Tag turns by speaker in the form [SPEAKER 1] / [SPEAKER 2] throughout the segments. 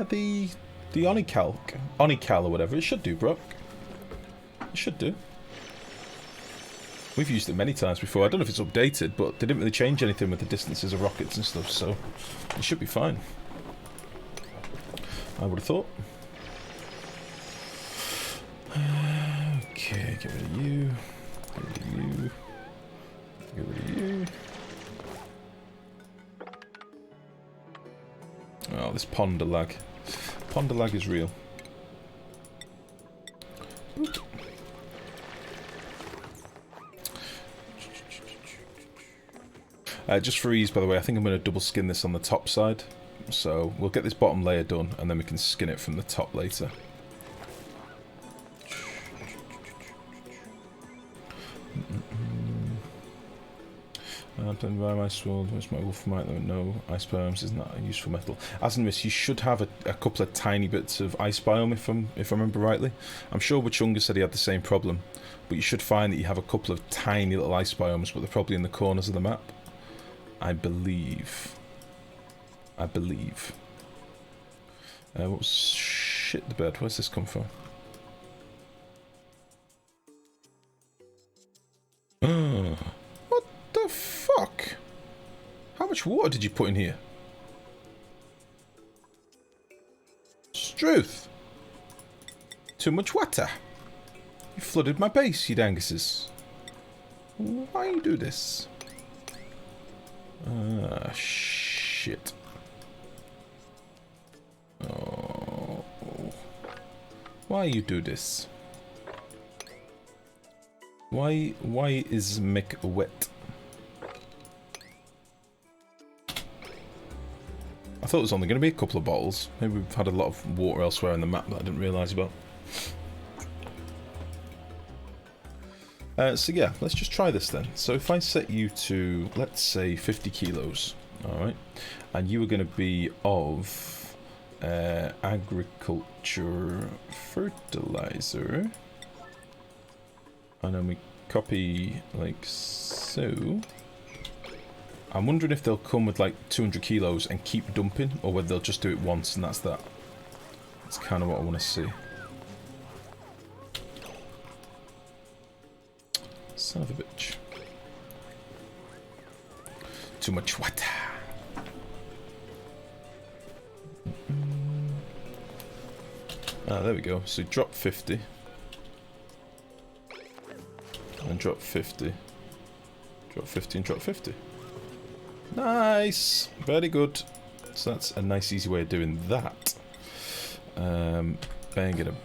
[SPEAKER 1] the Onical or whatever. It should do, bro. It should do. We've used it many times before. I don't know if it's updated, but they didn't really change anything with the distances of rockets and stuff, so it should be fine. I would have thought. Okay, get rid of you. Get rid of you. Get rid of you. Oh, this ponder lag. Ponder lag is real. Boop. Just for ease, by the way, I think I'm going to double skin this on the top side. So we'll get this bottom layer done, and then we can skin it from the top later. By my sword, where's my wolfmite though? No, ice biomes is not a useful metal. Asinimus, you should have a couple of tiny bits of ice biome if I remember rightly. I'm sure Wachunga said he had the same problem, but you should find that you have a couple of tiny little ice biomes, but they're probably in the corners of the map. I believe. What was shit the bed? Where's this come from? What the fuck? How much water did you put in here? Struth! Too much water. You flooded my base, you danguses. Why you do this? Ah, shit. Oh. Why you do this? Why is Mick wet? I thought it was only going to be a couple of bottles. Maybe we've had a lot of water elsewhere in the map that I didn't realise about. So yeah, let's just try this then. So if I set you to, let's say, 50 kilos, alright, and you were going to be of agriculture fertilizer, and then we copy like so. I'm wondering if they'll come with like 200 kilos and keep dumping, or whether they'll just do it once and that's that. That's kind of what I want to see. Son of a bitch. Too much water. Ah, there we go. So drop 50. And drop 50. Drop 50 and drop 50. Nice! Very good. So that's a nice easy way of doing that. Bang it up.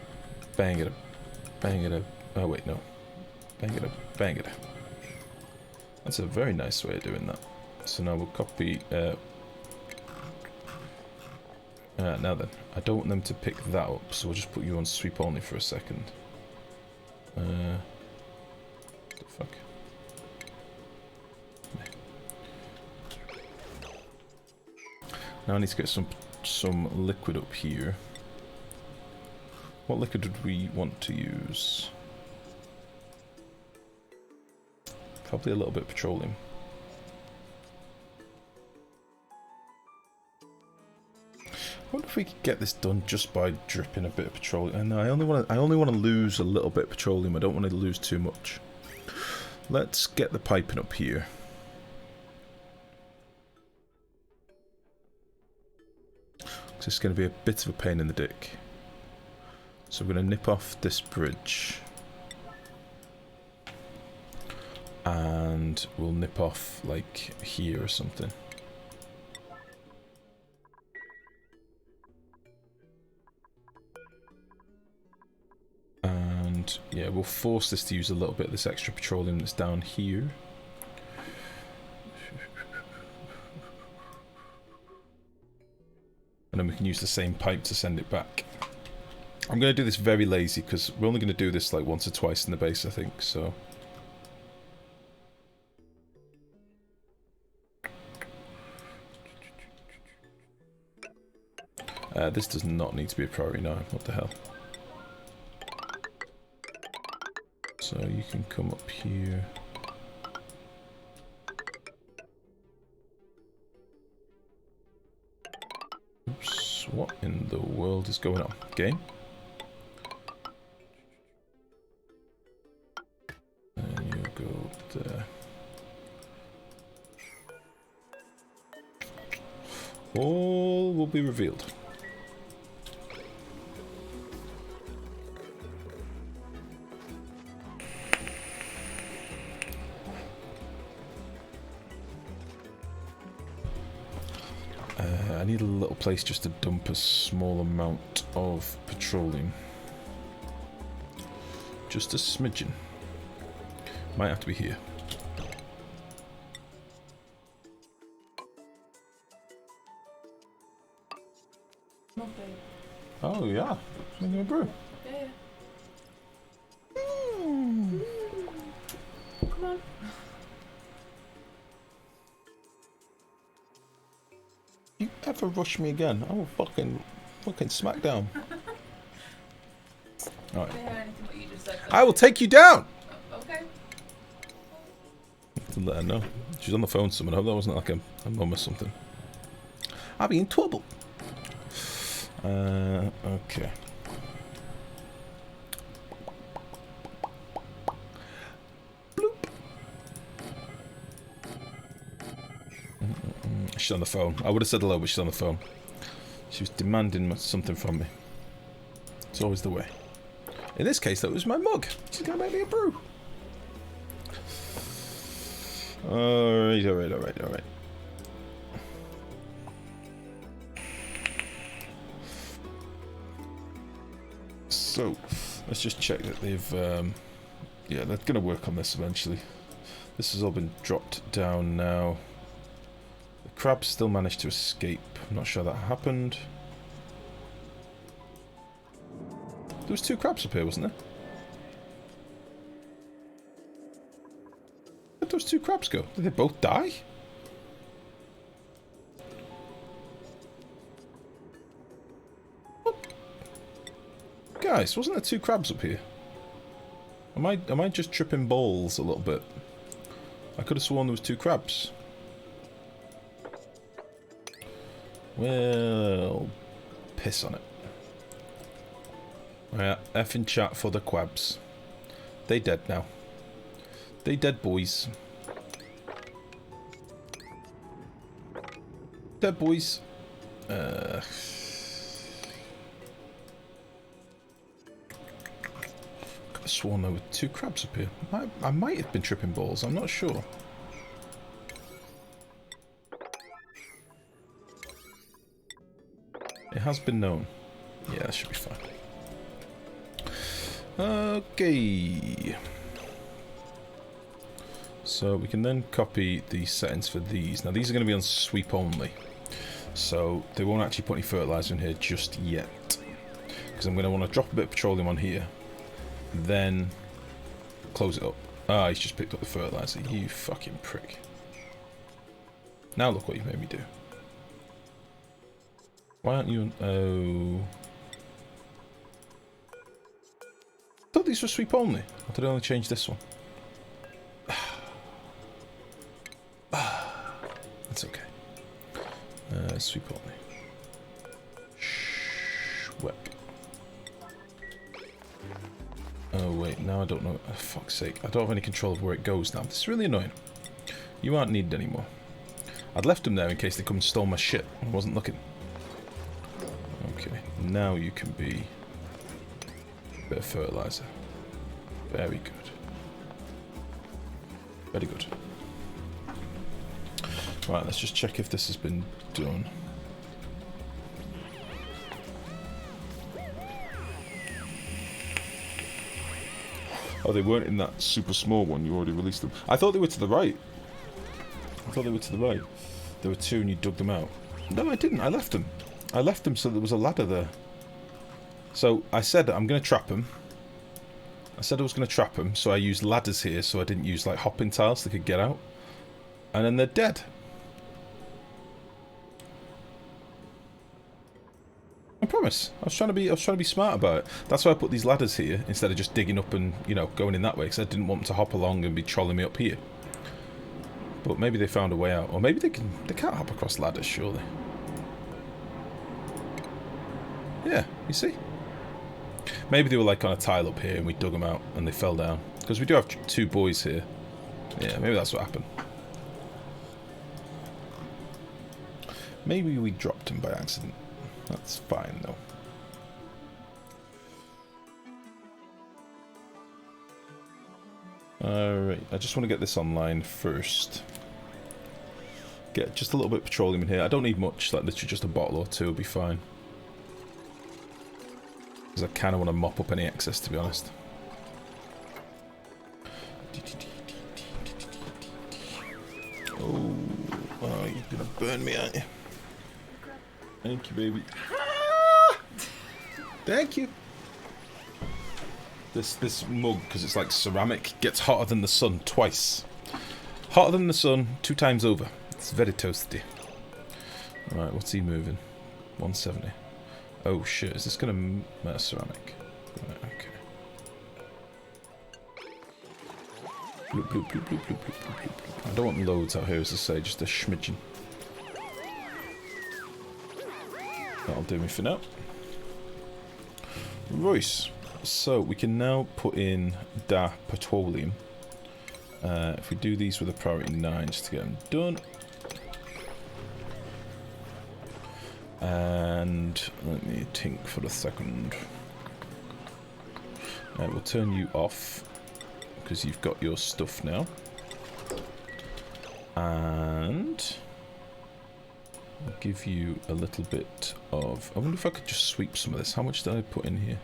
[SPEAKER 1] Bang it up. Bang it up. Oh wait, no. Bang it up. Bang it up. That's a very nice way of doing that. So now we'll copy... now then. I don't want them to pick that up, so we'll just put you on sweep only for a second. What the fuck? Now I need to get some liquid up here. What liquid would we want to use? Probably a little bit of petroleum. I wonder if we could get this done just by dripping a bit of petroleum. And I only want to lose a little bit of petroleum. I don't want to lose too much. Let's get the piping up here. So it's going to be a bit of a pain in the dick. So we're going to nip off this bridge. And we'll nip off like here or something. And yeah, we'll force this to use a little bit of this extra petroleum that's down here. And then we can use the same pipe to send it back. I'm going to do this very lazy because we're only going to do this like once or twice in the base, I think, so... this does not need to be a priority now. What the hell? So you can come up here. Oops, what in in the world is going on? Game? And you go there. All will be revealed. I need a little place just to dump a small amount of petroleum. Just a smidgen. Might have to be here. Oh yeah, making a brew.
[SPEAKER 2] Yeah. Come on.
[SPEAKER 1] You ever rush me again? I will fucking smack down. Alright. I will take you down!
[SPEAKER 2] Okay.
[SPEAKER 1] To let her know. She's on the phone to someone. I hope that wasn't like a mum or something. I'll be in trouble. Okay. Bloop. She's on the phone. I would have said hello, but she's on the phone. She was demanding something from me. It's always the way. In this case, though, it was my mug. She's gonna make me a brew. Alright. So, let's just check that they've, yeah, they're going to work on this eventually. This has all been dropped down now. The crabs still managed to escape. I'm not sure that happened. There was 2 crabs up here, wasn't there? Where'd those 2 crabs go? Did they both die? Guys, wasn't there 2 crabs up here? Am I just tripping balls a little bit? I could have sworn there was 2 crabs. Well, piss on it. Right, F in chat for the quabs. They dead now. They dead, boys. Dead, boys. I sworn there were 2 crabs up here. I might have been tripping balls, I'm not sure. It has been known. Yeah, that should be fine. Okay. So we can then copy the settings for these. Now these are going to be on sweep only. So they won't actually put any fertilizer in here just yet. Because I'm going to want to drop a bit of petroleum on here. Then close it up. Ah, he's just picked up the fertilizer. You fucking prick. Now look what you've made me do. Why aren't you... Oh... I thought these were sweep only. Or did I only change this one? That's okay. Sweep only. Sweep. Oh wait, now I don't know. Oh, fuck's sake. I don't have any control of where it goes now. This is really annoying. You aren't needed anymore. I'd left them there in case they come and stole my shit. I wasn't looking. Okay, now you can be a bit of fertilizer. Very good. Very good. Right, let's just check if this has been done. Oh, they weren't in that super small one. You already released them. I thought they were to the right. I thought they were to the right. There were 2 and you dug them out. No, I didn't. I left them. I left them so there was a ladder there. So I said I'm going to trap them. I said I was going to trap them, so I used ladders here so I didn't use like hopping tiles so they could get out. And then they're dead. I promise. I was trying to be smart about it. That's why I put these ladders here instead of just digging up and, you know, going in that way, because I didn't want them to hop along and be trolling me up here. But maybe they found a way out, or maybe they can't hop across ladders, surely. Yeah, you see? Maybe they were like on a tile up here and we dug them out and they fell down. Because we do have 2 buoys here. Yeah, maybe that's what happened. Maybe we dropped them by accident. That's fine though. Alright, I just want to get this online first. Get just a little bit of petroleum in here. I don't need much, like literally just a bottle or 2 will be fine. Because I kind of want to mop up any excess, to be honest. Oh, you're going to burn me, aren't you? Thank you, baby. Thank you. This mug, because it's like ceramic, gets hotter than the sun twice. Hotter than the sun 2 times over. It's very toasty. Alright, what's he moving? 170. Oh shit, is this going to... ceramic. Right, okay. Bloop, bloop, bloop, bloop, bloop, bloop, bloop, bloop. I don't want loads out here, as I say, just a schmidgen. That'll do me for now. Right, so we can now put in da petroleum. If we do these with a priority 9 just to get them done. And let me think for a second. We'll turn you off because you've got your stuff now. And I'll give you a little bit of... I wonder if I could just sweep some of this. How much did I put in here?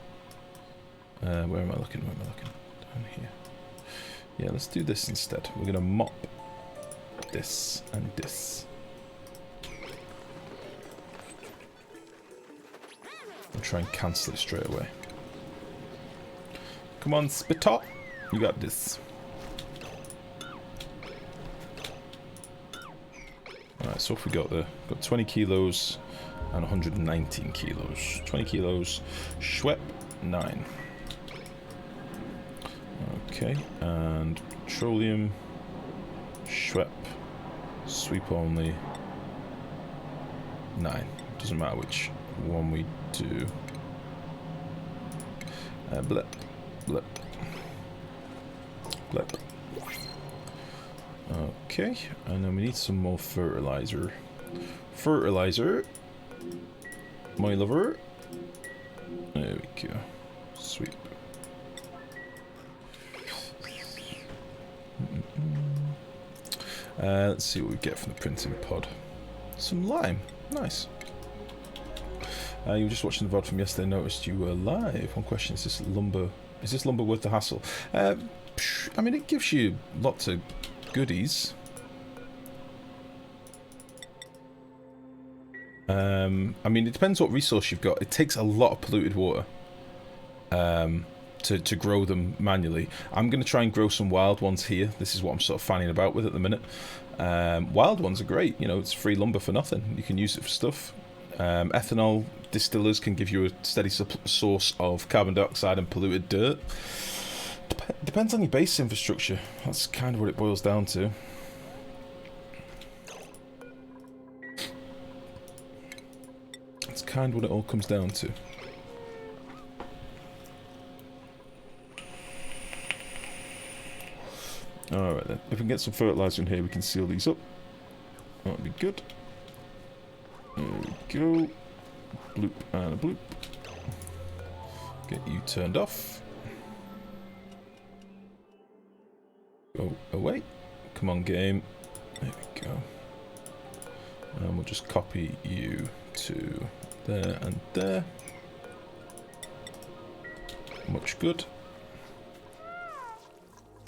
[SPEAKER 1] Where am I looking? Where am I looking? Down here. Yeah, let's do this instead. We're going to mop this and this. I'll try and cancel it straight away. Come on, Spit-Up. You got this. Alright, so if we got there, got 20 kilos and 119 kilos. 20 kilos, Schwepp 9. Okay, and petroleum, Schwepp, sweep only 9. Doesn't matter which one we do. Blip, blip, blip. Okay, and then we need some more fertilizer. Fertilizer, my lover. There we go. Sweet. Let's see what we get from the printing pod. Some lime. Nice. You were just watching the VOD from yesterday, noticed you were live. One question, is this lumber worth the hassle? I mean, it gives you lots of goodies. I mean, it depends what resource you've got. It takes a lot of polluted water to grow them manually. I'm going to try and grow some wild ones here. This is what I'm sort of fanning about with at the minute. Wild ones are great. You know, it's free lumber for nothing. You can use it for stuff. Ethanol distillers can give you a steady source of carbon dioxide and polluted dirt. Depends on your base infrastructure. That's kind of what it boils down to. That's kind of what it all comes down to. Alright then, if we can get some fertilizer in here, we can seal these up. That'd be good. There we go. Bloop and a bloop. Get you turned off. Go away. Come on, game. There we go. And we'll just copy you to there and there. Much good.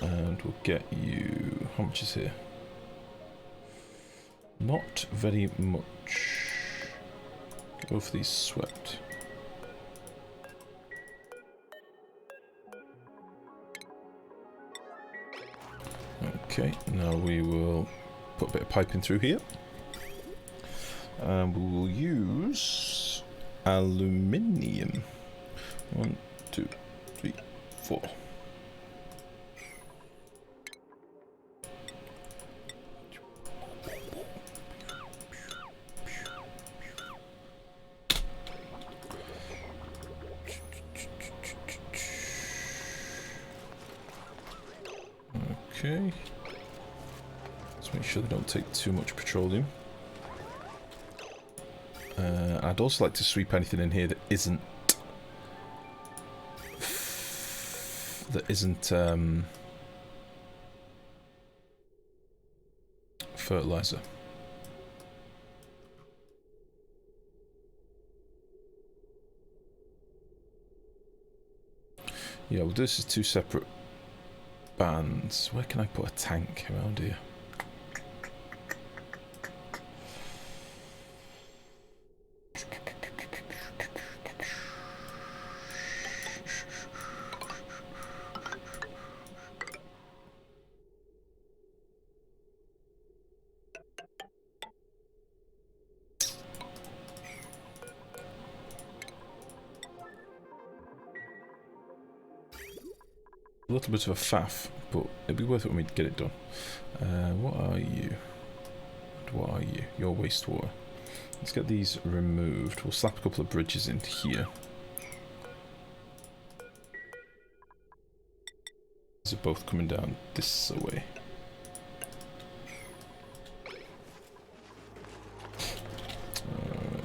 [SPEAKER 1] And we'll get you... How much is here? Not very much. Go for these swept. Okay, now we will put a bit of piping through here. And we will use aluminium. 1, 2, 3, 4. Okay. Let's make sure they don't take too much petroleum. I'd also like to sweep anything in here that isn't fertilizer. Yeah, well, this is 2 separate bands. Where can I put a tank around here? A little bit of a faff, but it'd be worth it when we get it done. What are you? What are you? Your wastewater. Let's get these removed. We'll slap a couple of bridges into here. These are both coming down this way.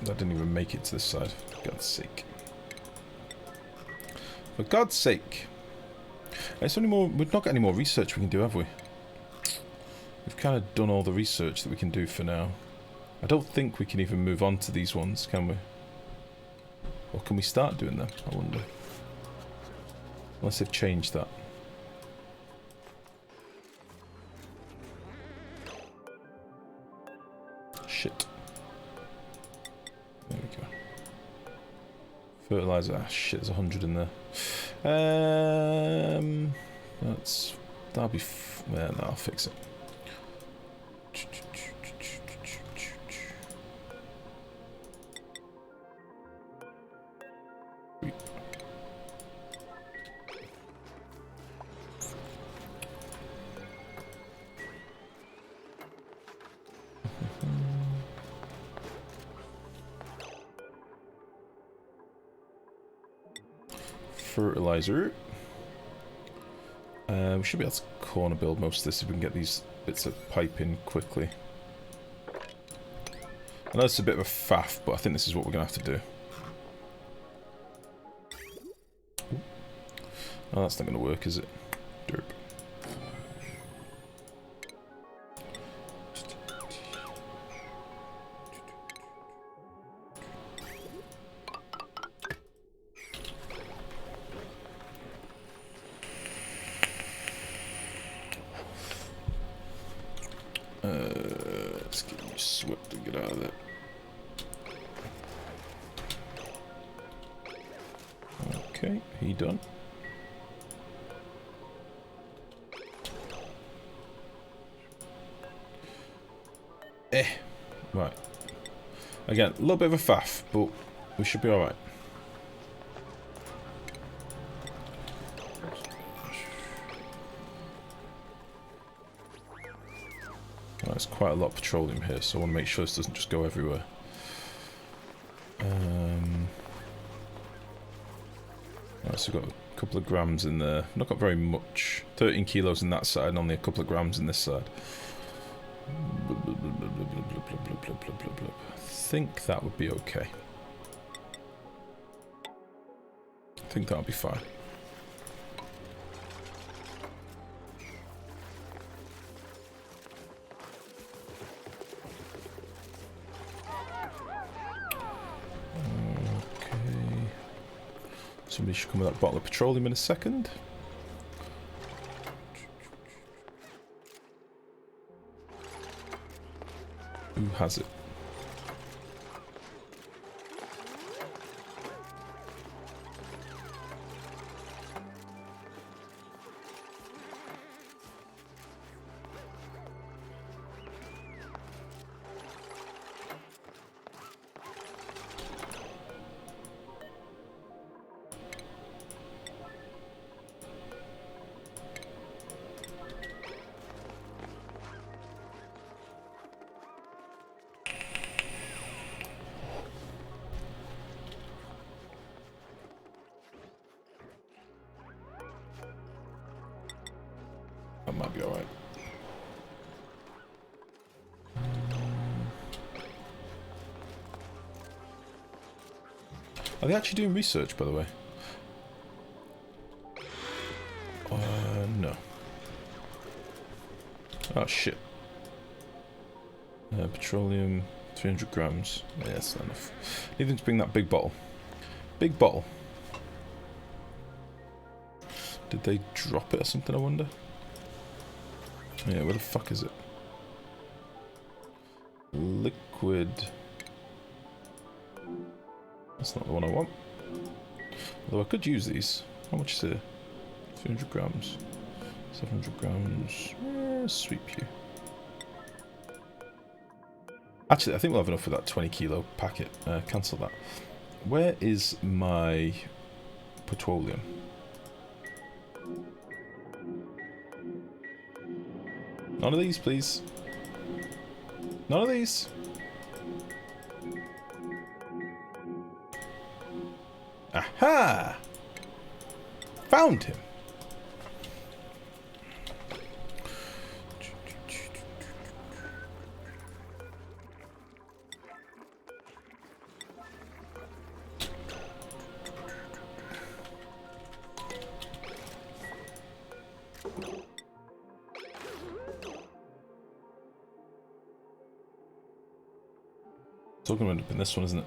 [SPEAKER 1] That didn't even make it to this side, for God's sake. For God's sake! It's only more. We've not got any more research we can do, have we? We've kind of done all the research that we can do for now. I don't think we can even move on to these ones, can we? Or can we start doing them? I wonder. Unless they've changed that. Shit. There we go. Fertilizer. Ah, shit, there's 100 in there. That'll be. Yeah, no, I'll fix it. Fertilizer. We should be able to corner build most of this if we can get these bits of pipe in quickly. I know it's a bit of a faff, but I think this is what we're going to have to do. Oh, that's not going to work, is it? Derp. Let's get you swept and get out of there. Okay, he done. Right. Again, a little bit of a faff, but we should be alright. There's quite a lot of petroleum here, so I want to make sure this doesn't just go everywhere. Right, so we've got a couple of grams in there. Not got very much. 13 kilos in that side and only a couple of grams in this side. I think that would be okay. I think that'll be fine. Somebody should come with that bottle of petroleum in a second. Who has it? That might be alright. Are they actually doing research, by the way? No. Oh, shit. Petroleum, 300 grams. Yeah, that's not enough. Need them to bring that big bottle. Big bottle. Did they drop it or something, I wonder? Yeah, where the fuck is it? Liquid. That's not the one I want. Although I could use these. How much is it? 300 grams. 700 grams. Sweep you. Actually, I think we'll have enough for that 20 kilo packet. Cancel that. Where is my petroleum? None of these, please. None of these. Aha! Found him. It's all going to end up in this one, isn't it?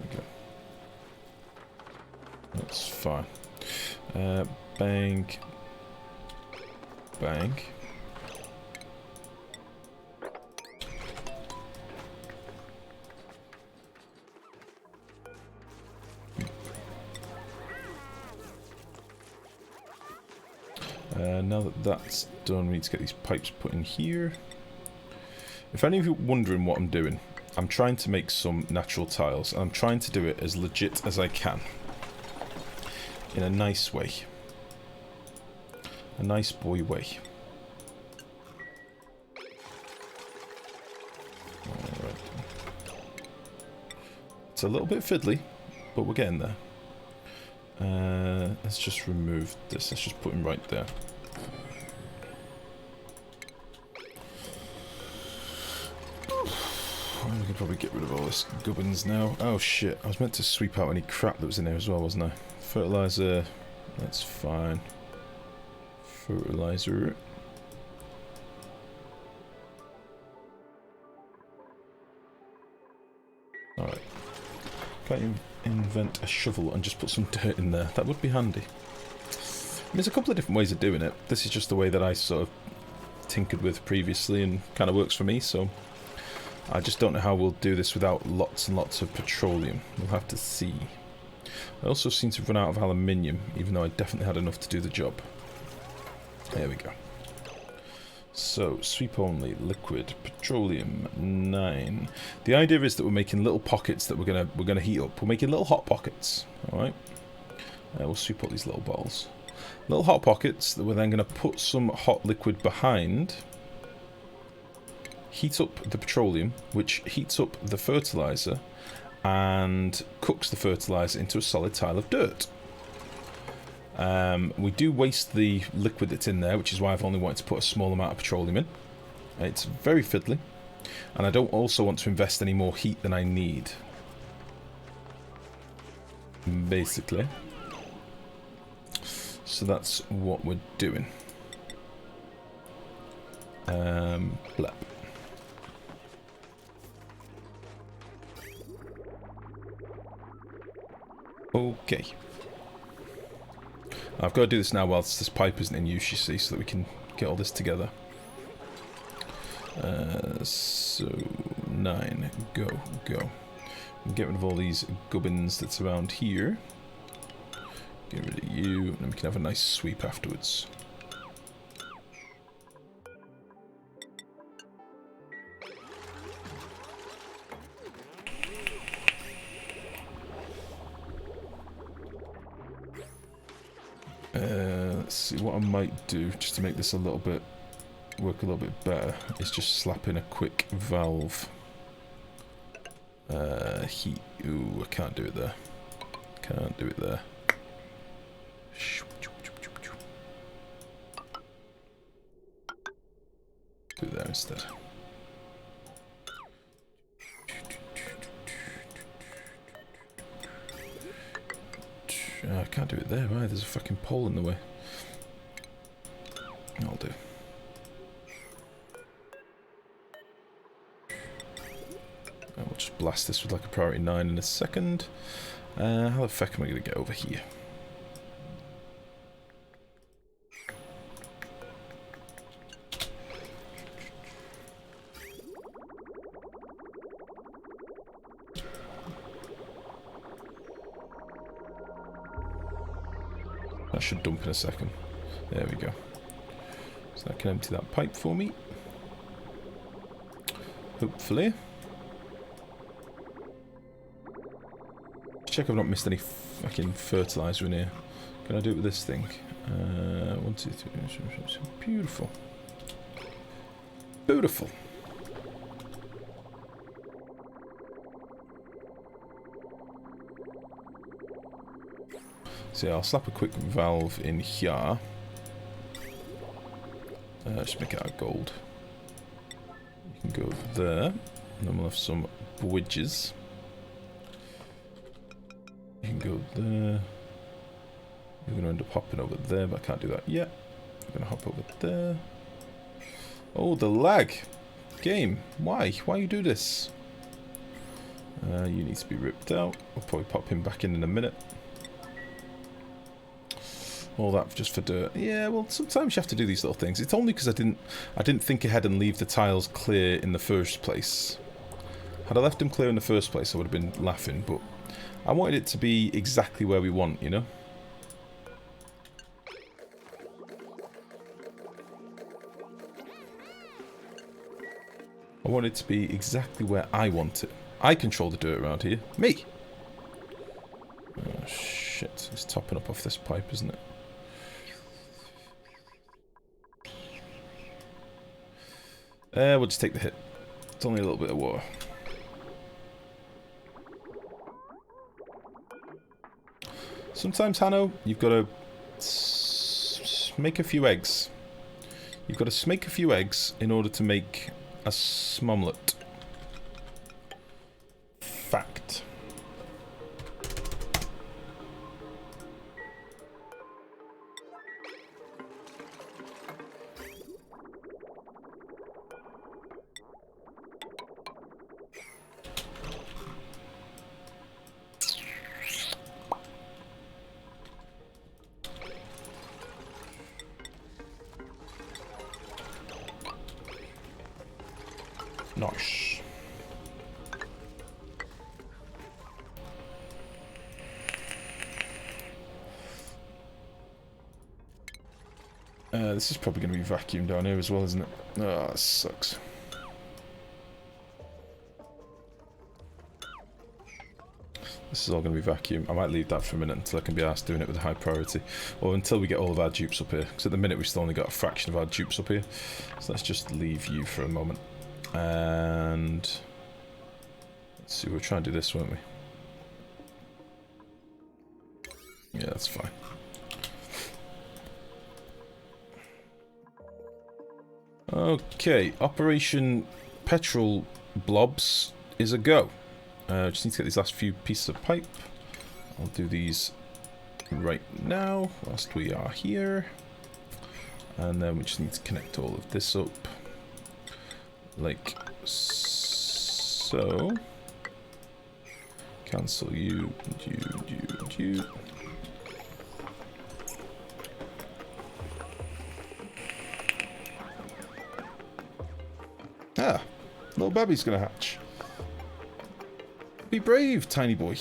[SPEAKER 1] Okay. That's fine. Bank. Bank. Now that that's done, we need to get these pipes put in here. If any of you are wondering what I'm doing, I'm trying to make some natural tiles. And I'm trying to do it as legit as I can. In a nice way. A nice boy way. Alright. It's a little bit fiddly, but we're getting there. Let's just remove this. Let's just put him right there. We can probably get rid of all this gubbins now. Oh shit, I was meant to sweep out any crap that was in there as well, wasn't I? Fertilizer, that's fine. Fertilizer. Alright. Can't you invent a shovel and just put some dirt in there? That would be handy. There's a couple of different ways of doing it. This is just the way that I sort of tinkered with previously and kind of works for me, so I just don't know how we'll do this without lots and lots of petroleum. We'll have to see. I also seem to have run out of aluminium, even though I definitely had enough to do the job. There we go. So, sweep only, liquid, petroleum, 9. The idea is that we're making little pockets that we're gonna heat up. We're making little hot pockets, alright? We'll sweep up these little bottles. Little hot pockets that we're then gonna put some hot liquid behind. Heat up the petroleum, which heats up the fertilizer and cooks the fertilizer into a solid tile of dirt. We do waste the liquid that's in there, which is why I've only wanted to put a small amount of petroleum in. It's very fiddly, and I don't also want to invest any more heat than I need. Basically. So that's what we're doing. Blep. Okay. I've got to do this now whilst this pipe isn't in use, you see, so that we can get all this together. So, 9. Go. Get rid of all these gubbins that's around here. Get rid of you, and then we can have a nice sweep afterwards. Let's see what I might do just to make this work a little bit better. Is just slap in a quick valve. Heat. Ooh, I can't do it there. Can't do it there. Do it there instead. I can't do it there, right? There's a fucking pole in the way. I'll do. And we'll just blast this with like a priority 9 in a second. How the fuck am I going to get over here? That should dump in a second. There we go. So that can empty that pipe for me. Hopefully. Check I've not missed any fucking fertilizer in here. Can I do it with this thing? 1, 2, 3. Beautiful. Beautiful. So yeah, I'll slap a quick valve in here. Just make it out of gold. You can go there, and then we'll have some bridges. You can go there. You're going to end up hopping over there, but I can't do that yet. I'm going to hop over there. Oh, the lag! Game, why? Why you do this? You need to be ripped out. I'll probably pop him back in a minute. All that just for dirt. Yeah, well, sometimes you have to do these little things. It's only because I didn't think ahead and leave the tiles clear in the first place. Had I left them clear in the first place, I would have been laughing, but I wanted it to be exactly where we want, you know? I want it to be exactly where I want it. I control the dirt around here. Me! Oh, shit. It's topping up off this pipe, isn't it? We'll just take the hit. It's only a little bit of water. Sometimes, Hanno, you've got to make a few eggs. You've got to make a few eggs in order to make a smomlet. Fact. Nice. This is probably going to be vacuumed down here as well, isn't it? Oh, that sucks. This is all going to be vacuum. I might leave that for a minute until I can be asked doing it with a high priority. Or until we get all of our dupes up here. Because at the minute we've still only got a fraction of our dupes up here. So let's just leave you for a moment. And let's see, we'll try and do this, won't we? Yeah, that's fine. Okay, Operation Petrol Blobs is a go. Just need to get these last few pieces of pipe. I'll do these right now whilst we are here. And then we just need to connect all of this up. Like so. Cancel you. Ah, little baby's gonna hatch. Be brave, tiny boy.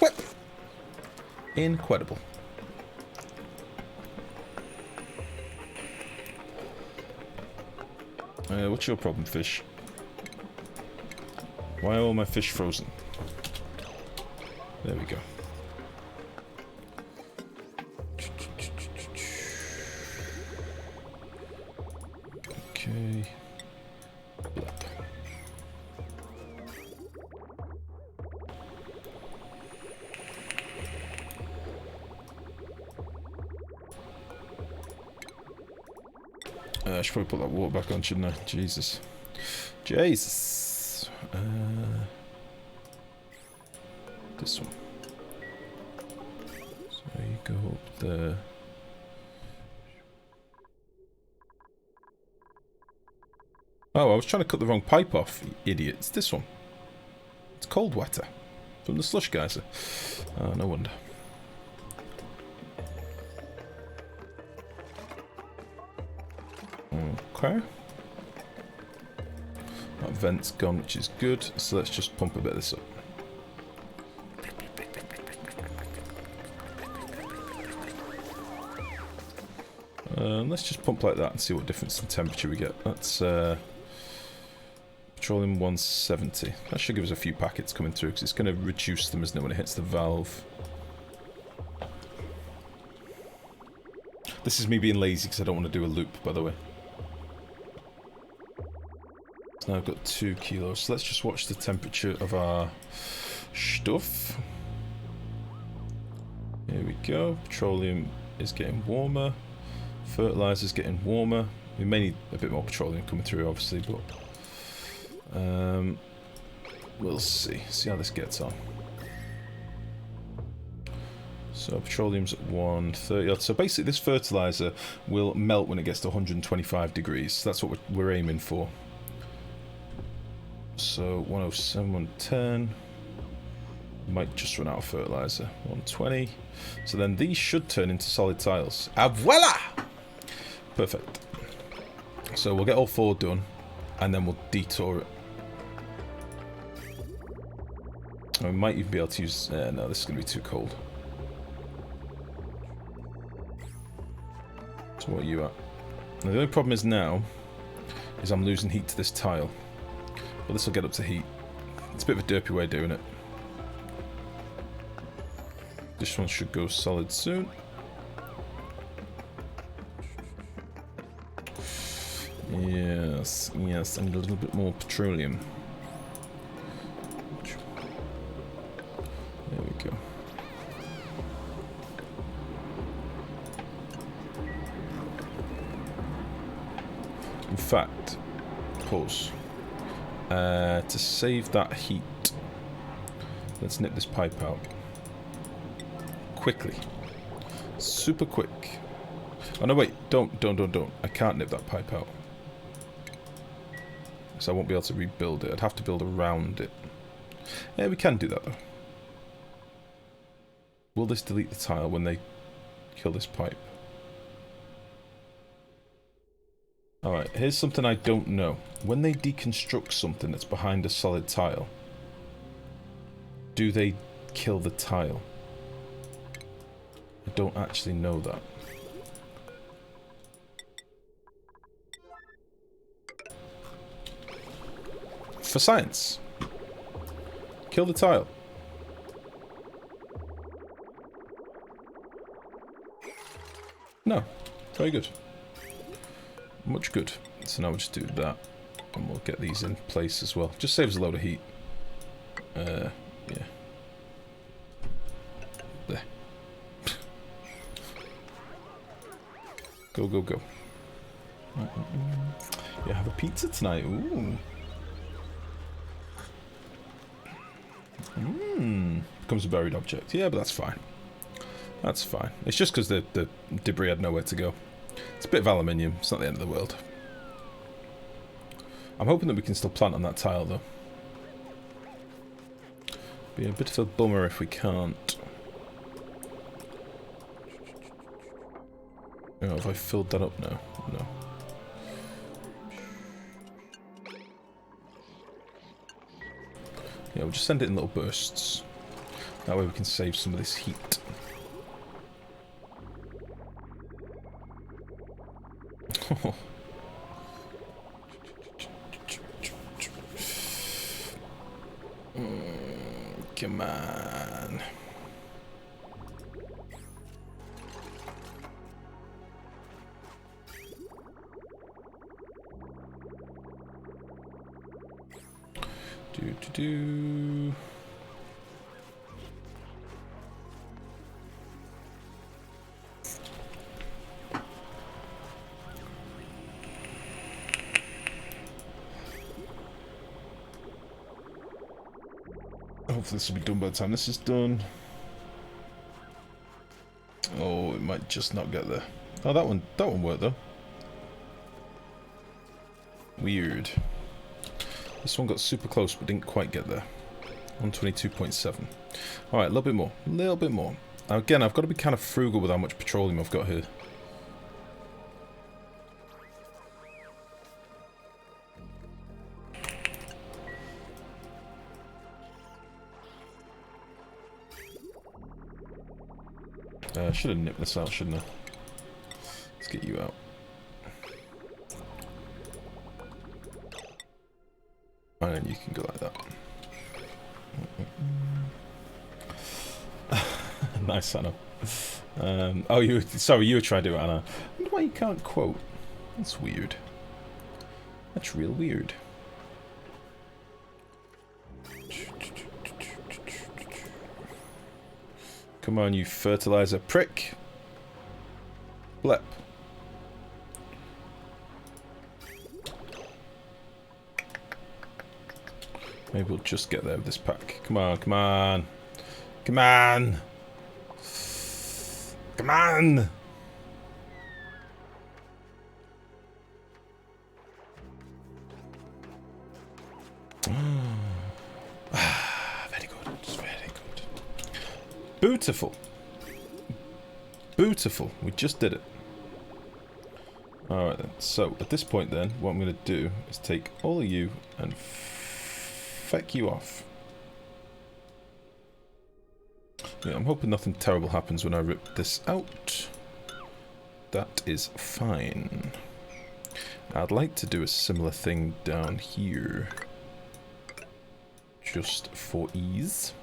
[SPEAKER 1] Whip! Incredible. What's your problem, fish? Why are all my fish frozen? There we go. Okay. I should probably put that water back on, shouldn't I? Jesus. Jesus. This one. Go up there. Oh, I was trying to cut the wrong pipe off, you idiot. It's this one. It's cold water. From the slush geyser. Oh, no wonder. Okay. That vent's gone, which is good. So let's just pump a bit of this up. Let's just pump like that and see what difference in temperature we get. That's petroleum 170. That should give us a few packets coming through because it's going to reduce them, isn't it, when it hits the valve. This is me being lazy because I don't want to do a loop, by the way. So now I've got 2 kilos. So let's just watch the temperature of our stuff. Here we go. Petroleum is getting warmer. Fertilizer's getting warmer. We may need a bit more petroleum coming through, obviously, but we'll see. See how this gets on. So petroleum's at 130. So basically, this fertilizer will melt when it gets to 125 degrees. That's what we're aiming for. So 107, 110. Might just run out of fertilizer. 120. So then these should turn into solid tiles. Ah, voila! Perfect. So we'll get all 4 done, and then we'll detour it. We might even be able to use... no, this is going to be too cold. So what are you at? Now, the only problem is now is I'm losing heat to this tile. But this will get up to heat. It's a bit of a derpy way of doing it. This one should go solid soon. Yes, yes, I need a little bit more petroleum. There we go. In fact, pause. To save that heat, let's nip this pipe out. Quickly. Super quick. Oh no, wait, don't. I can't nip that pipe out. So I won't be able to rebuild it. I'd have to build around it. Yeah, we can do that though. Will this delete the tile when they kill this pipe? Alright, here's something I don't know. When they deconstruct something that's behind a solid tile, do they kill the tile? I don't actually know that. For science. Kill the tile. No. Very good. Much good. So now we'll just do that. And we'll get these in place as well. Just saves a load of heat. Yeah. There. Go, go, go. Yeah, have a pizza tonight. Ooh. Becomes a buried object. Yeah, but that's fine. That's fine. It's just because the debris had nowhere to go. It's a bit of aluminium. It's not the end of the world. I'm hoping that we can still plant on that tile, though. Be a bit of a bummer if we can't. Oh, have I filled that up now? No. Yeah, we'll just send it in little bursts. That way we can save some of this heat. Come on. Do. Hopefully this will be done by the time this is done. Oh, it might just not get there. Oh, that one worked though. Weird. This one got super close but didn't quite get there. 122.7. Alright, a little bit more. A little bit more. Now, again, I've got to be kind of frugal with how much petroleum I've got here. I should have nipped this out, shouldn't I? Let's get you out. And then you can go like that. Nice, Anna. Oh, sorry, you were trying to do it, Anna. I wonder why you can't quote. That's weird. That's real weird. Come on, you fertilizer prick. Blep. Maybe we'll just get there with this pack. Come on, come on. Come on. Come on. Very good, very good. Beautiful. Beautiful. We just did it. Alright then. So, at this point then, what I'm going to do is take all of you and feck you off. Yeah, I'm hoping nothing terrible happens when I rip this out. That is fine. I'd like to do a similar thing down here. Just for ease.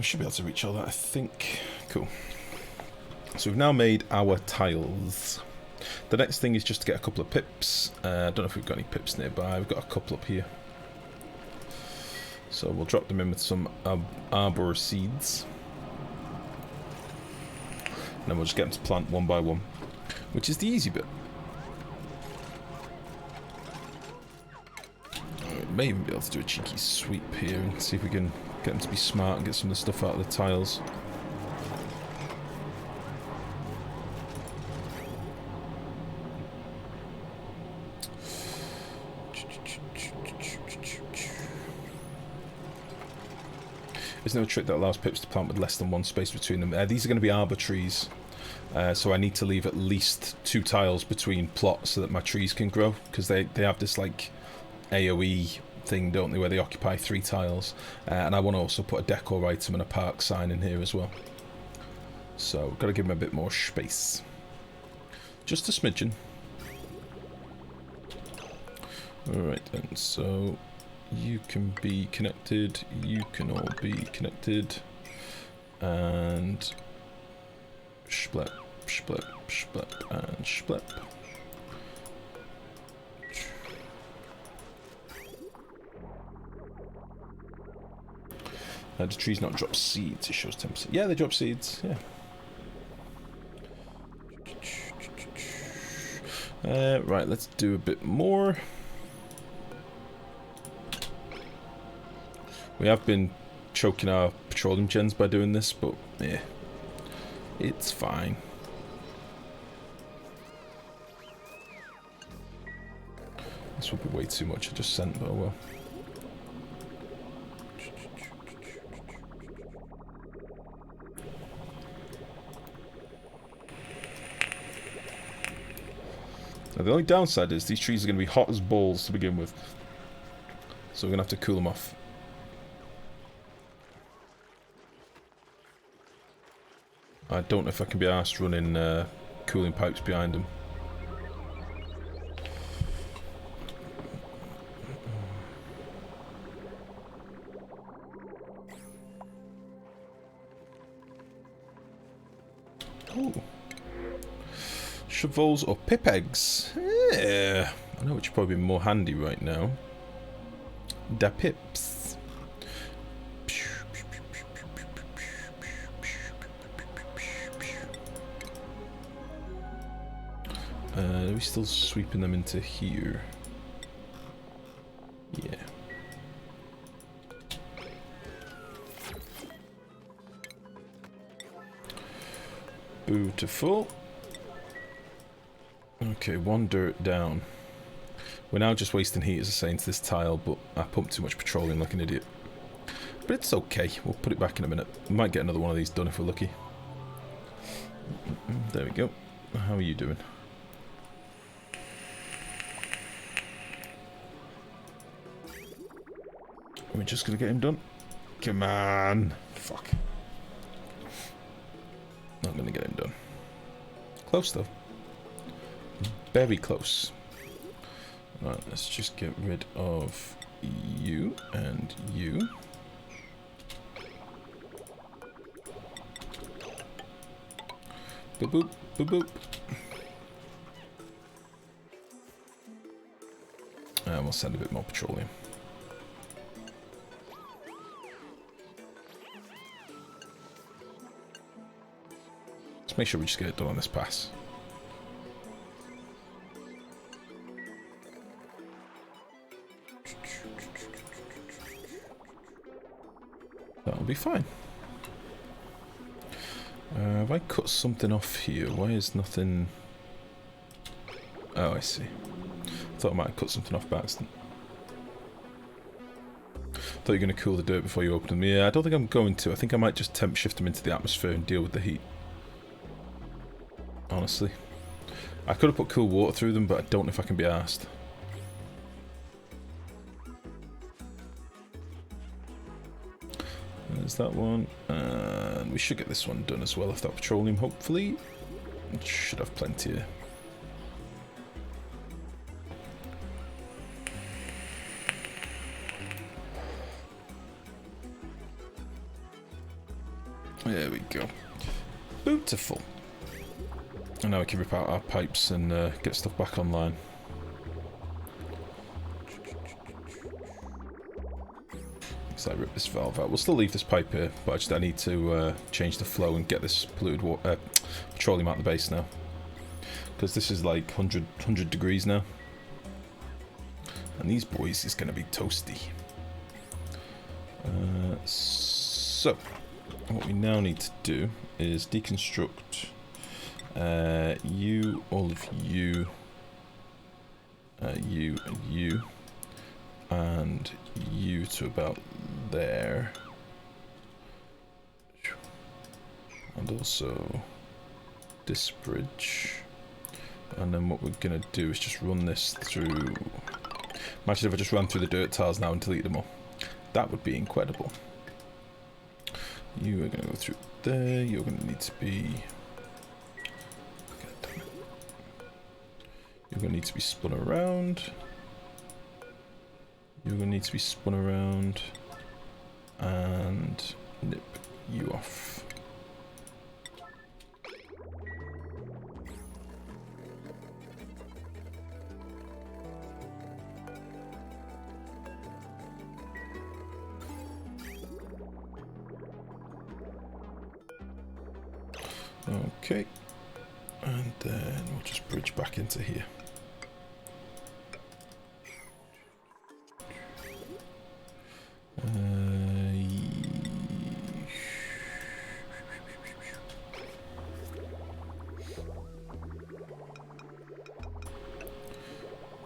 [SPEAKER 1] Should be able to reach all that, I think. Cool. So we've now made our tiles. The next thing is just to get a couple of pips. I don't know if we've got any pips nearby. We've got a couple up here. So we'll drop them in with some arbor seeds. And then we'll just get them to plant one by one, which is the easy bit. We may even be able to do a cheeky sweep here and see if we can get them to be smart and get some of the stuff out of the tiles. There's no trick that allows pips to plant with less than one space between them. These are going to be arbor trees, so I need to leave at least 2 tiles between plots so that my trees can grow, because they have this like AoE thing, don't they, where they occupy 3 tiles. And I want to also put a decor item and a park sign in here as well. So, got to give them a bit more space. Just a smidgen. Alright then, so you can be connected, you can all be connected, and splep, splep, splep, and splep. Do trees not drop seeds? It shows 10%. Yeah, they drop seeds, yeah. Right, let's do a bit more. We have been choking our petroleum gens by doing this, but yeah, it's fine. This will be way too much I just sent, but oh well. Now the only downside is these trees are going to be hot as balls to begin with, so we're going to have to cool them off. I don't know if I can be asked running cooling pipes behind them. Oh. Shovels or pip eggs? Yeah. I know which would probably be more handy right now. Da pips. Are we still sweeping them into here? Beautiful. Okay, 1 dirt down. We're now just wasting heat, as I say, into this tile, but I pumped too much petroleum like an idiot. But it's okay. We'll put it back in a minute. We might get another one of these done if we're lucky. There we go. How are you doing? We're just going to get him done. Come on. Fuck. Not going to get him done. Close, though. Very close. Right, let's just get rid of you and you. Boop, boop, boop, boop. And we'll send a bit more petroleum. Let's make sure we just get it done on this pass. That'll be fine. Have I cut something off here? Why is nothing... Oh, I see. I thought I might have cut something off by accident. Thought you were going to cool the dirt before you open them. Yeah, I don't think I'm going to. I think I might just temp shift them into the atmosphere and deal with the heat. Honestly. I could have put cool water through them, but I don't know if I can be arsed. There's that one. And we should get this one done as well if that petroleum, hopefully. Should have plenty here. There we go. Beautiful. And now we can rip out our pipes and get stuff back online. So I rip this valve out. We'll still leave this pipe here, but I need to change the flow and get this polluted water, petroleum out the base now. Because this is like 100 degrees now. And these boys is going to be toasty. So, what we now need to do is deconstruct you, all of you, you and you, and you to about there, and also this bridge. And then what we're gonna do is just run this through. Imagine if I just ran through the dirt tiles now and deleted them all. That would be incredible. You are gonna go through there. You're gonna need to be. You're gonna need to be spun around. You're going to need to be spun around and nip you off. Okay, and then we'll just bridge back into here.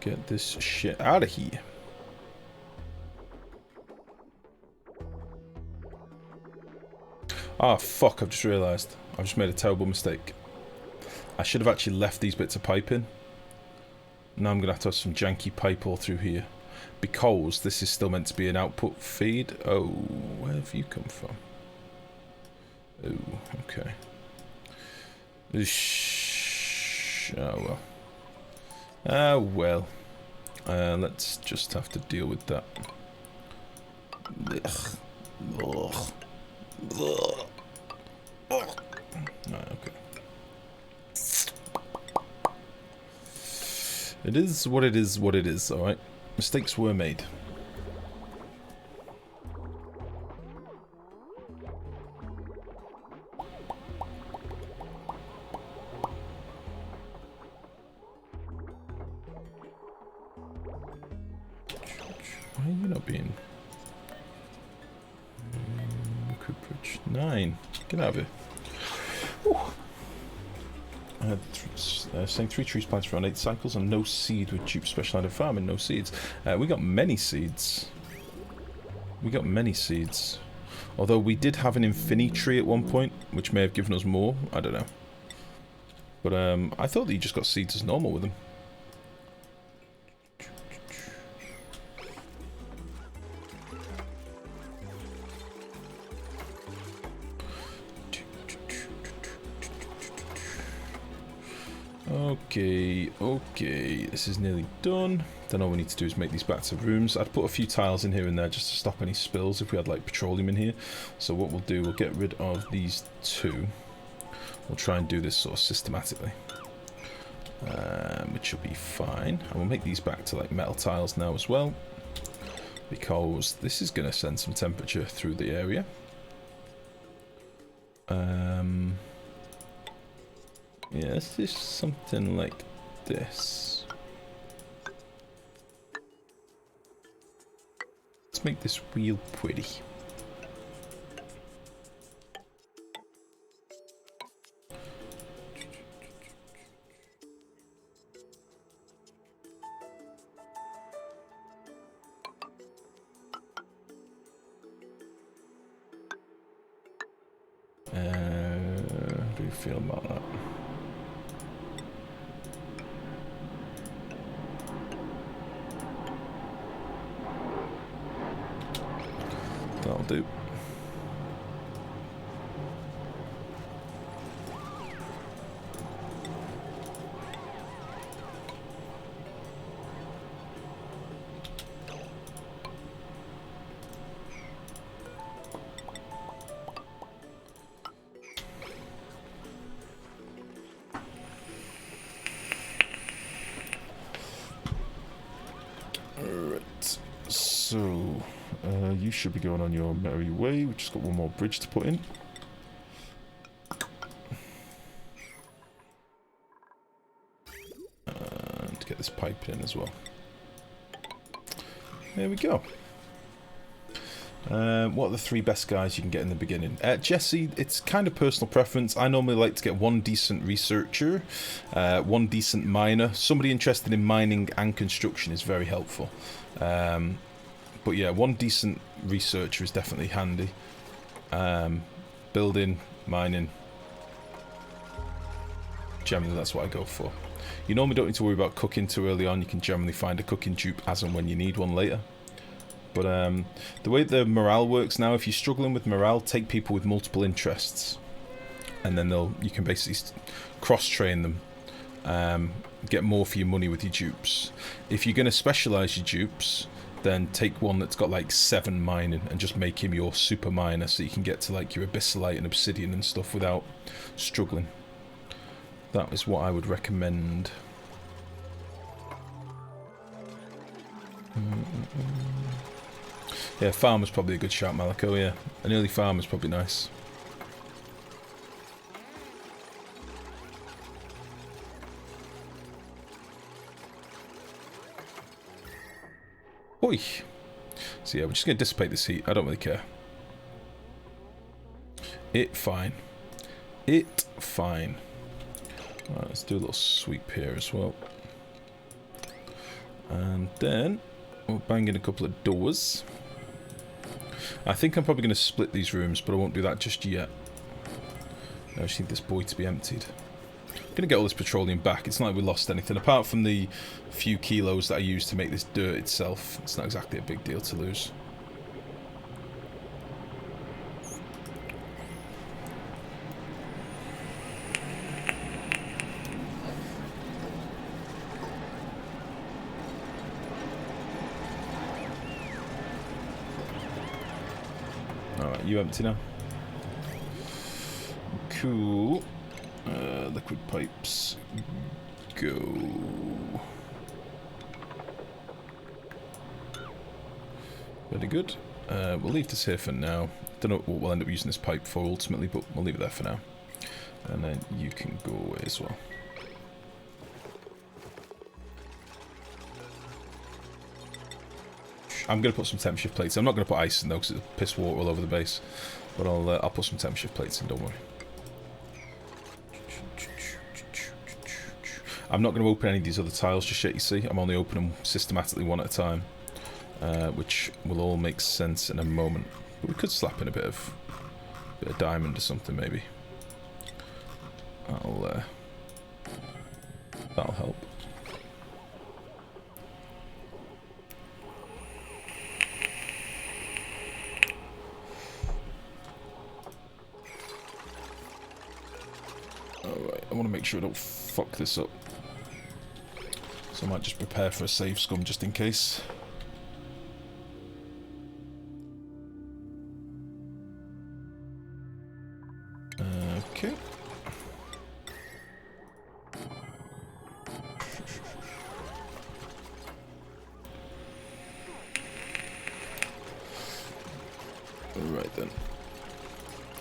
[SPEAKER 1] Get this shit out of here. Ah, fuck, I've just realised. I've just made a terrible mistake. I should have actually left these bits of pipe in. Now I'm going to have some janky pipe all through here. Because this is still meant to be an output feed. Oh, where have you come from? Oh, okay. Oh, well. Ah, well. Let's just have to deal with that. Ugh. Ugh. Ugh. Ugh. Right, okay. It is what it is, what it is, alright? Mistakes were made. Why are you not being... Cooperage 9. Get out of here. Whew. Saying 3 trees planted around 8 cycles and no seed with dupe specialized farming, no seeds. We got many seeds. We got many seeds. Although we did have an infinity tree at one point, which may have given us more. I don't know. But I thought that you just got seeds as normal with them. Okay, this is nearly done. Then all we need to do is make these back to rooms. I'd put a few tiles in here and there just to stop any spills if we had like petroleum in here. So what we'll do, we'll get rid of these 2. We'll try and do this sort of systematically, which will be fine. And we'll make these back to like metal tiles now as well, because this is going to send some temperature through the area. Yeah, let's do something like this. Let's make this real pretty. How do you feel about that? That'll do. Alright, so you should be going on your merry way. We've just got one more bridge to put in. And get this pipe in as well. There we go. What are the 3 best guys you can get in the beginning? Jesse, it's kind of personal preference. I normally like to get 1 decent researcher, 1 decent miner. Somebody interested in mining and construction is very helpful. But yeah, 1 decent researcher is definitely handy. Building, mining. Generally, that's what I go for. You normally don't need to worry about cooking too early on. You can generally find a cooking dupe as and when you need one later. But the way the morale works now, if you're struggling with morale, take people with multiple interests. And then you can basically cross-train them. Get more for your money with your dupes. If you're going to specialise your dupes, then take one that's got like 7 mining and just make him your super miner so you can get to like your abyssalite and obsidian and stuff without struggling. That is what I would recommend. Yeah, farmer's probably a good shout, Malaco, yeah. An early farmer's probably nice. Oi! So yeah, we're just going to dissipate this heat. I don't really care. It fine. It fine. Alright, let's do a little sweep here as well. And then we'll bang in a couple of doors. I think I'm probably going to split these rooms, but I won't do that just yet. I just need this boy to be emptied. I'm going to get all this petroleum back. It's not like we lost anything. Apart from the few kilos that I used to make this dirt itself, it's not exactly a big deal to lose. Alright, you empty now? Cool. Liquid pipes. Go. Very good. We'll leave this here for now. Don't know what we'll end up using this pipe for ultimately, but we'll leave it there for now. And then you can go away as well. I'm going to put some temp shift plates. I'm not going to put ice in though because it'll piss water all over the base. But I'll put some temp shift plates in, don't worry. I'm not going to open any of these other tiles just yet, you see. I'm only opening them systematically one at a time, which will all make sense in a moment. But we could slap in a bit of diamond or something, maybe. That'll help. Alright, I want to make sure I don't fuck this up. So I might just prepare for a save scum just in case. Okay. Alright then.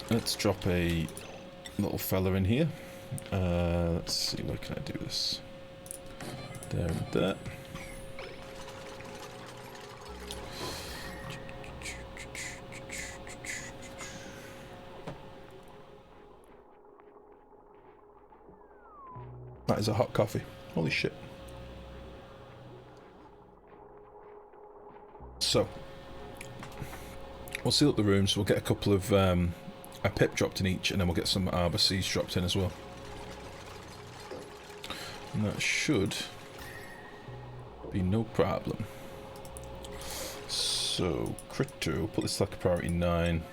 [SPEAKER 1] Let's drop a little fella in here. Let's see, where can I do this? There and there. That is a hot coffee. Holy shit. So, we'll seal up the rooms. We'll get a couple of a pip dropped in each, and then we'll get some arbor seeds dropped in as well. And that should be no problem. So, critter, we'll put this like a priority 9.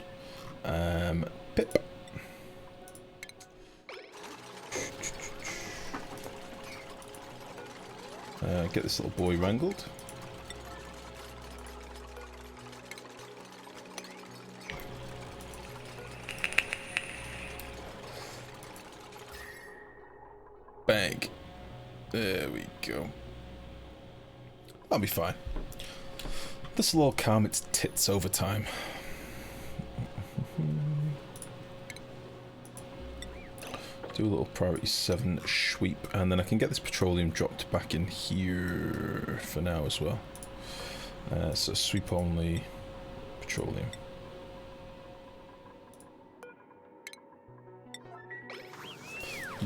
[SPEAKER 1] Pip. Get this little boy wrangled. Bang. There we go. That'll be fine. This will all calm its tits over time. Do a little priority 7 sweep, and then I can get this petroleum dropped back in here for now as well. So sweep only petroleum.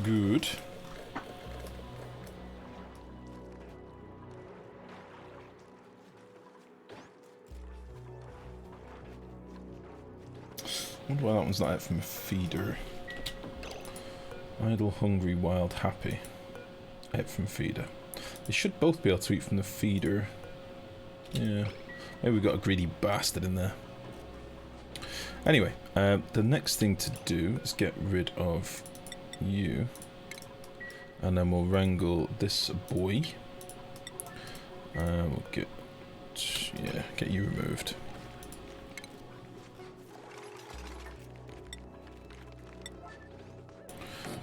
[SPEAKER 1] Good. I wonder why that one's not out from a feeder. Idle, hungry, wild, happy. Out from feeder. They should both be able to eat from the feeder. Yeah. Maybe we've got a greedy bastard in there. Anyway, the next thing to do is get rid of you. And then we'll wrangle this boy. We'll get you removed.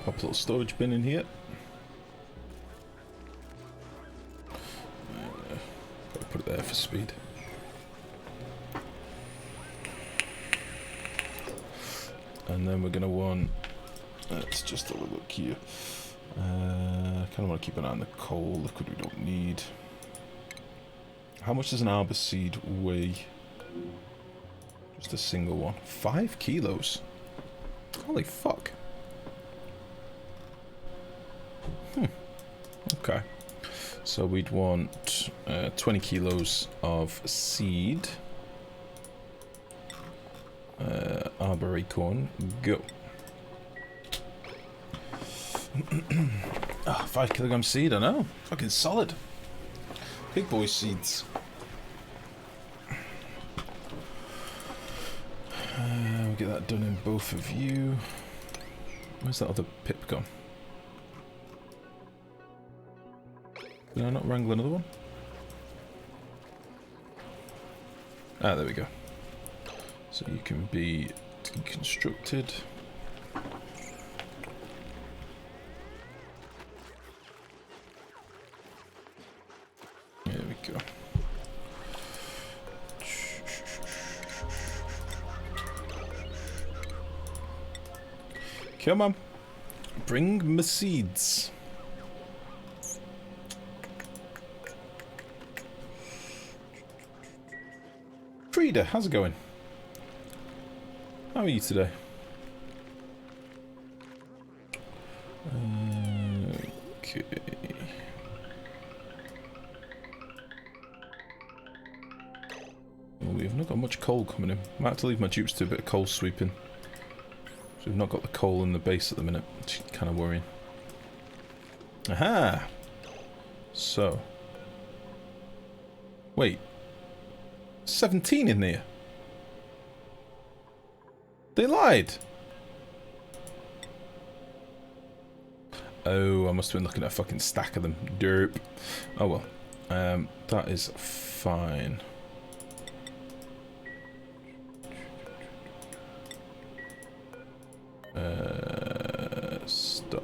[SPEAKER 1] Pop a little storage bin in here. Gotta put it there for speed. And then we're gonna want. Let's just have a look here. I kind of want to keep an eye on the coal. Liquid we don't need. How much does an arbor seed weigh? Just a single one. 5 kilos. Holy fuck. Okay, so we'd want 20 kilos of seed. Arbor acorn, go. 5 kilogram seed, I know. Fucking solid. Big boy seeds. We'll get that done in both of you. Where's that other pip gone? Did I not wrangle another one? Ah, there we go. So you can be deconstructed. There we go. Come on. Bring me seeds. Frida, how's it going? How are you today? Okay. I've not got much coal coming in. Might have to leave my dupes to a bit of coal sweeping. So we've not got the coal in the base at the minute, which is kind of worrying. Aha! So. Wait. 17 in there. They lied. Oh, I must have been looking at a fucking stack of them. Derp. Oh well. That is fine. Stop.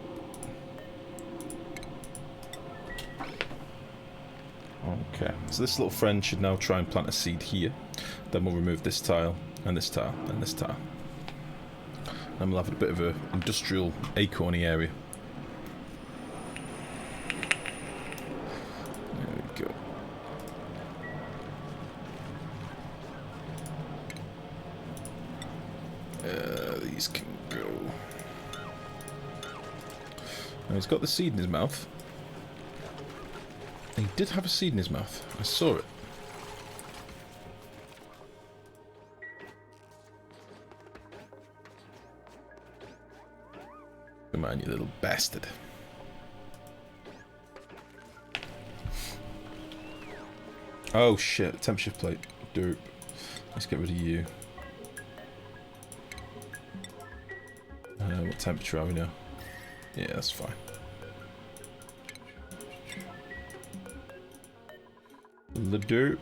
[SPEAKER 1] Okay, so this little friend should now try and plant a seed here. Then we'll remove this tile, and this tile, and this tile. And we'll have a bit of an industrial acorny area. There we go. These can go. Now he's got the seed in his mouth. He did have a seed in his mouth. I saw it. Come on, you little bastard. Oh shit, temp shift plate. Derp. Let's get rid of you. What temperature are we now? Yeah, that's fine. The derp.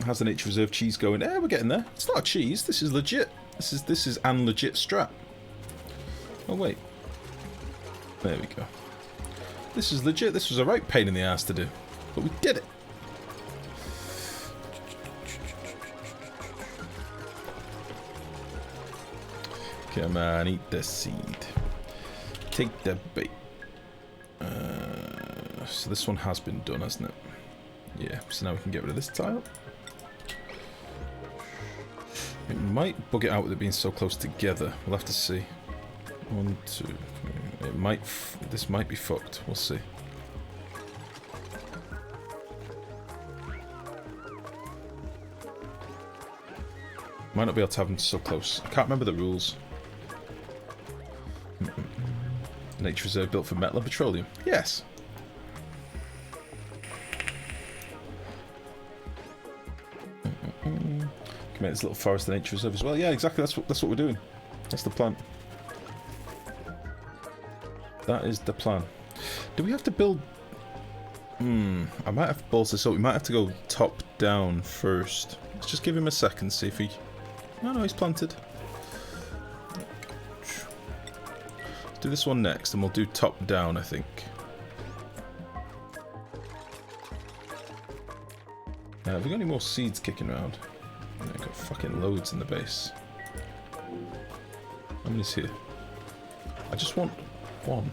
[SPEAKER 1] How's the nature reserve cheese going? Eh, we're getting there. It's not a cheese. This is legit. This is an legit strat. Oh wait. There we go. This is legit. This was a right pain in the ass to do, but we did it. Come on, eat the seed. Take the bait. So this one has been done, hasn't it? Yeah, so now we can get rid of this tile. It might bug it out with it being so close together. We'll have to see. 1, 2, 3. It might. This might be fucked. We'll see. Might not be able to have them so close. I can't remember the rules. Nature reserve built for metal and petroleum. Yes. Can make this little forest and nature reserve as well. Yeah, exactly. That's what we're doing. That's the plan. That is the plan. Do we have to build? I might have to balls this up. We might have to go top down first. Let's just give him a second. See if he. No, he's planted. Let's do this one next, and we'll do top down, I think. Have we got any more seeds kicking around? Yeah, I've got fucking loads in the base. How many's here? I just want one.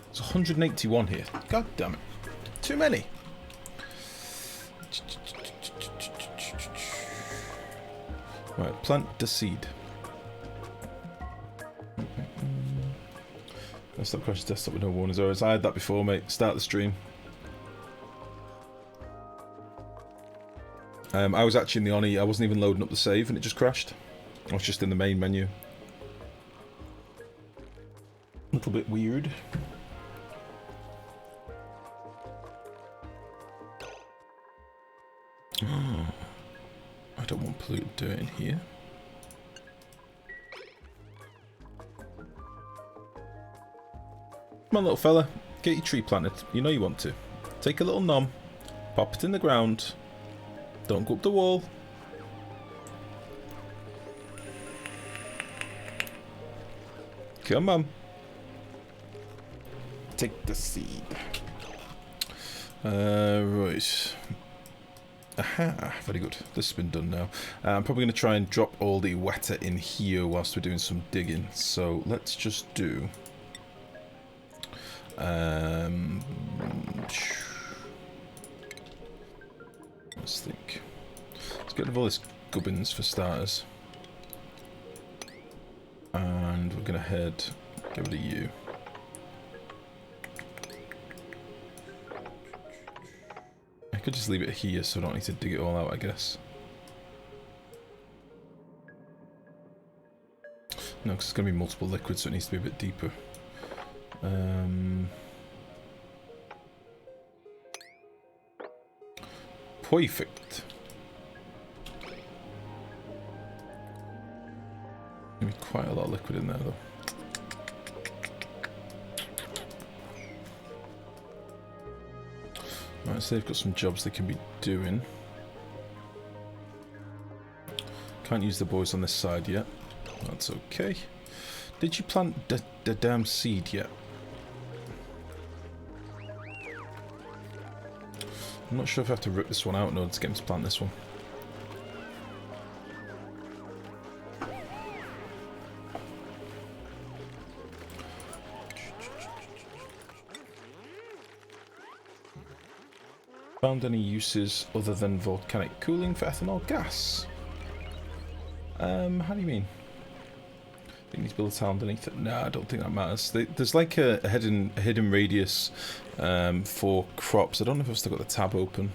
[SPEAKER 1] There's 181 here. God damn it. Too many. Right, plant the seed. Desktop crash desktop with no warnings errors. I had that before, mate. Start the stream. I was actually in the Oni. I wasn't even loading up the save and it just crashed. I was just in the main menu. A little bit weird. Oh, I don't want polluted dirt in here. Come on, little fella. Get your tree planted. You know you want to. Take a little nom. Pop it in the ground. Don't go up the wall. Come on. Take the seed. Right. Aha, very good. This has been done now. I'm probably going to try and drop all the water in here whilst we're doing some digging. So let's just do... let's think. Let's get rid of all this gubbins for starters. And we're going to head... get rid of you. Could just leave it here so I don't need to dig it all out, I guess. No, because it's going to be multiple liquids, so it needs to be a bit deeper. Perfect. Maybe quite a lot of liquid in there, though. Right, so they've got some jobs they can be doing. Can't use the boys on this side yet. That's okay. Did you plant the damn seed yet? I'm not sure if I have to rip this one out in order to get him to plant this one. Found any uses other than volcanic cooling for ethanol gas? How do you mean? I think he's built a town underneath it. No, I don't think that matters. There's like a hidden radius for crops. I don't know if I've still got the tab open.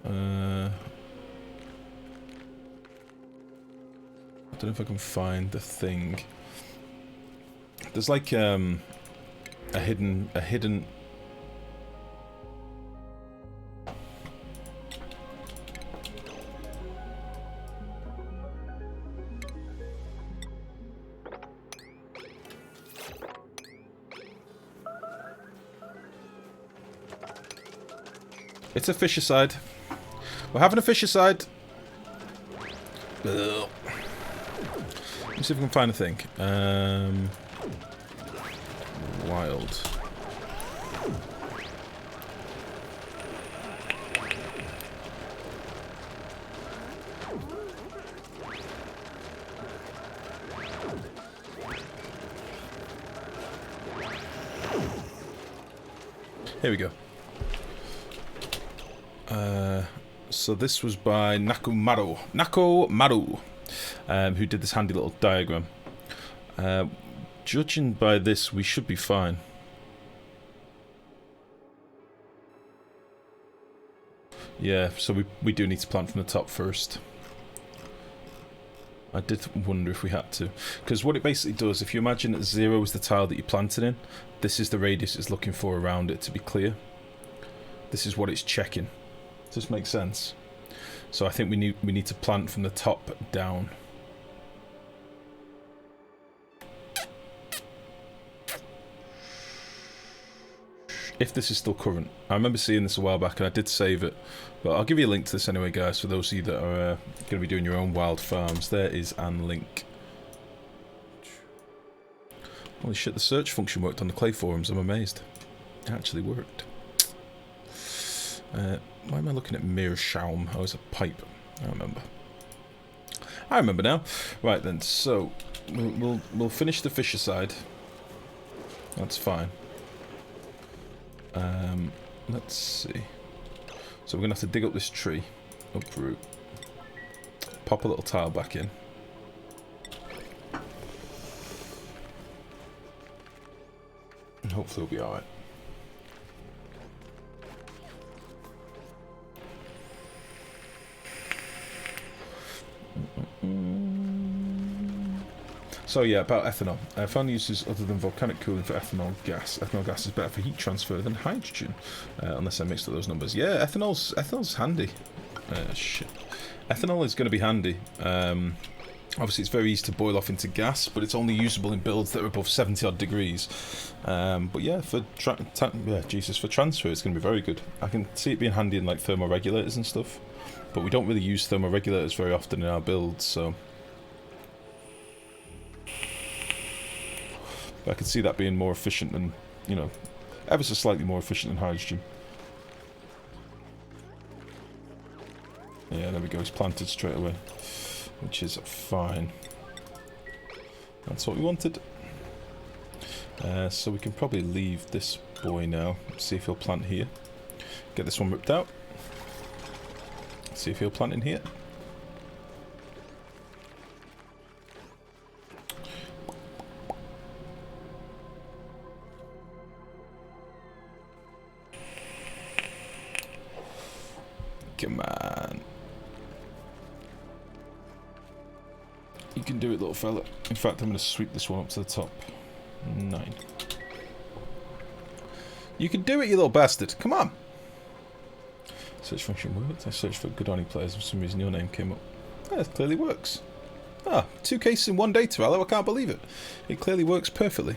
[SPEAKER 1] I don't know if I can find the thing. There's like a hidden. It's a fishercide. We're having a fishercide. Let me see if we can find a thing. Wild. Here we go. So this was by Nakomaru, who did this handy little diagram. Judging by this, we should be fine. Yeah, so we do need to plant from the top first. I did wonder if we had to. Because what it basically does, if you imagine that 0 is the tile that you planted in, this is the radius it's looking for around it to be clear. This is what it's checking. Does this make sense? So I think we need to plant from the top down. If this is still current. I remember seeing this a while back and I did save it. But I'll give you a link to this anyway, guys, for those of you that are going to be doing your own wild farms. There is an link. Holy shit, the search function worked on the Klei forums. I'm amazed. It actually worked. Why am I looking at Meerschaum? Oh, it's a pipe. I remember. I remember now. Right then, so we'll finish the fisher side. That's fine. Let's see. So we're gonna have to dig up this tree, uproot, pop a little tile back in. And hopefully we'll be alright. So yeah, about ethanol. I found uses other than volcanic cooling for ethanol gas. Ethanol gas is better for heat transfer than hydrogen, unless I mixed up those numbers. Yeah, ethanol's handy. Shit. Ethanol is going to be handy. Obviously, it's very easy to boil off into gas, but it's only usable in builds that are above 70 odd degrees. But yeah, for transfer, it's going to be very good. I can see it being handy in like thermoregulators and stuff, but we don't really use thermoregulators very often in our builds, so. But I could see that being more efficient than, you know, ever so slightly more efficient than hydrogen. Yeah, there we go. He's planted straight away, which is fine. That's what we wanted. So we can probably leave this boy now. See if he'll plant here. Get this one ripped out. See if he'll plant in here. Come on. You can do it, little fella. In fact, I'm going to sweep this one up to the top. 9. You can do it, you little bastard. Come on. Search function worked. I searched for Godoni players. For some reason, your name came up. Yeah, it clearly works. Ah, 2 cases in 1 day, Torello. I can't believe it. It clearly works perfectly.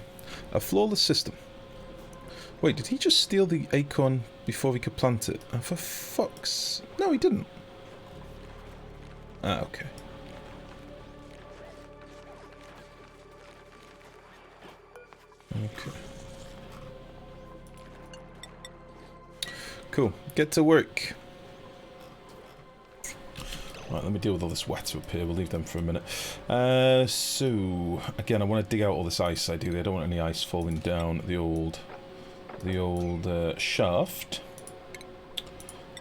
[SPEAKER 1] A flawless system. Wait, did he just steal the acorn before he could plant it? Oh, for fuck's... No, he didn't. Ah, okay. Okay. Cool. Get to work. Right, let me deal with all this wet up here. We'll leave them for a minute. So, again, I want to dig out all this ice, ideally. I don't want any ice falling down the old shaft.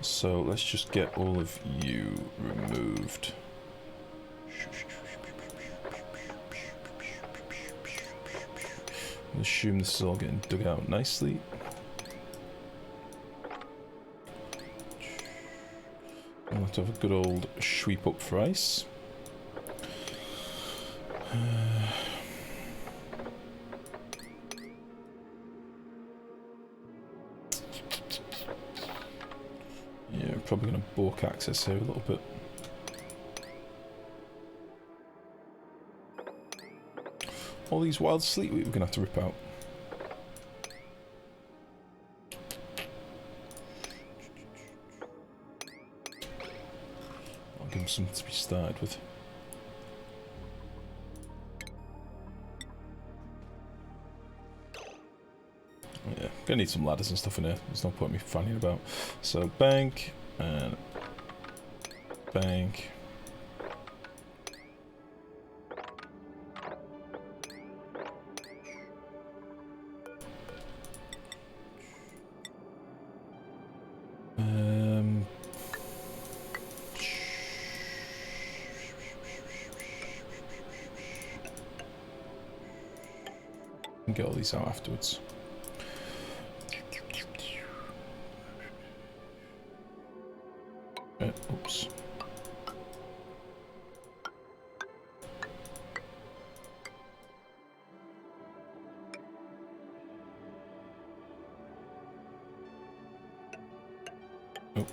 [SPEAKER 1] So, let's just get all of you removed. I'll assume this is all getting dug out nicely. I'll have to have a good old sweep up for ice. Yeah, we're probably going to balk access here a little bit. All these wild sleet we're going to have to rip out. I'll give them something to be started with. Yeah, gonna need some ladders and stuff in here. There's no point me fanning about. So bank and bank. Get all these out afterwards. Oops. Oh.